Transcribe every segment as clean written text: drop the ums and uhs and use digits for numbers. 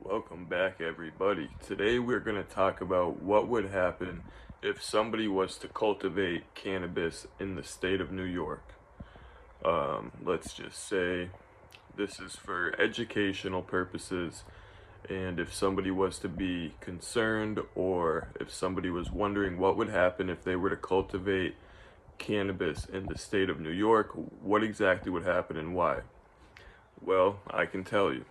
Welcome back, everybody. Today we're going to talk about what would happen if somebody was to cultivate cannabis in the state of New York. Let's just say this is for educational purposes, and if somebody was to be concerned or if somebody was wondering what would happen if they were to cultivate cannabis in the state of New York, what exactly would happen and why? Well, I can tell you.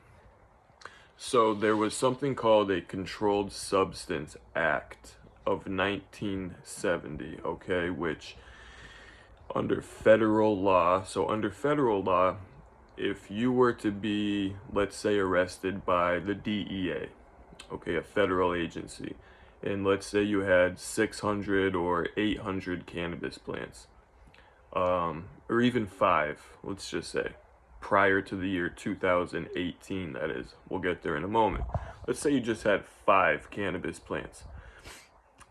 So there was something called a Controlled Substance Act of 1970, okay, which under federal law, if you were to be, let's say, arrested by the DEA, okay, a federal agency, and let's say you had 600 or 800 cannabis plants, or even five, let's just say, prior to the year 2018, that is. We'll get there in a moment. Let's say you just had five cannabis plants.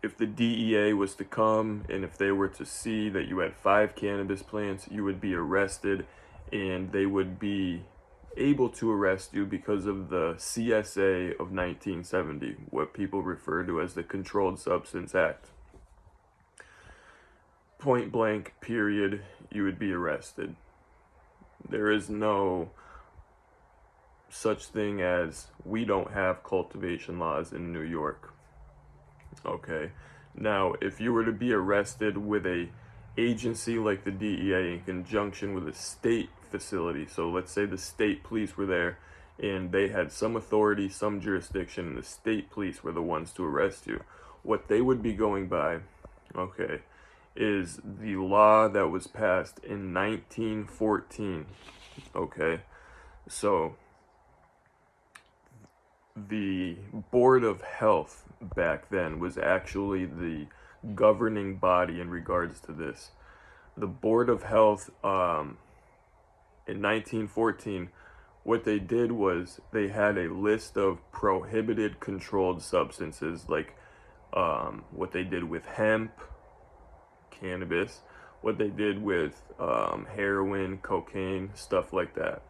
If the DEA was to come and if they were to see that you had five cannabis plants, you would be arrested, and they would be able to arrest you because of the CSA of 1970, what people refer to as the Controlled Substance Act. Point blank, period, you would be arrested. There is no such thing as we don't have cultivation laws in New York. Okay. Now, if you were to be arrested with a agency like the DEA in conjunction with a state facility, so let's say the state police were there and they had some authority, some jurisdiction, and the state police were the ones to arrest you, what they would be going by, okay, is the law that was passed in 1914. Okay, so the Board of Health back then was actually the governing body in regards to this. The Board of Health, in 1914, what they did was they had a list of prohibited controlled substances, like what they did with hemp, cannabis, what they did with heroin, cocaine, stuff like that.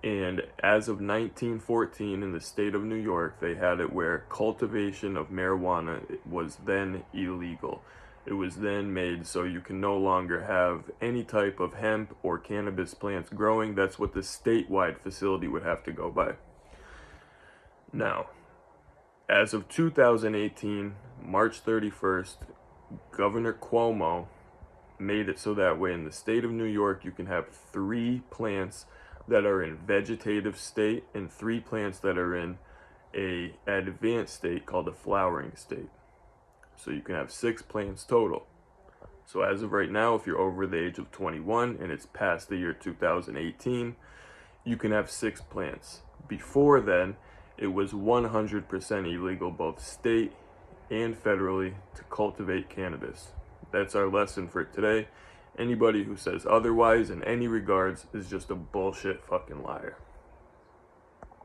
And as of 1914 in the state of New York, they had it where cultivation of marijuana was then illegal. It was then made so you can no longer have any type of hemp or cannabis plants growing. That's what the statewide facility would have to go by. Now, as of 2018, March 31st, Governor Cuomo made it so that way in the state of New York you can have three plants that are in vegetative state and three plants that are in a advanced state called a flowering state. So you can have 6 plants total. So as of right now, if you're over the age of 21 and it's past the year 2018, you can have 6 plants. Before then, it was 100% illegal, both state and federally, to cultivate cannabis. That's our lesson for today. Anybody who says otherwise in any regards is just a bullshit fucking liar.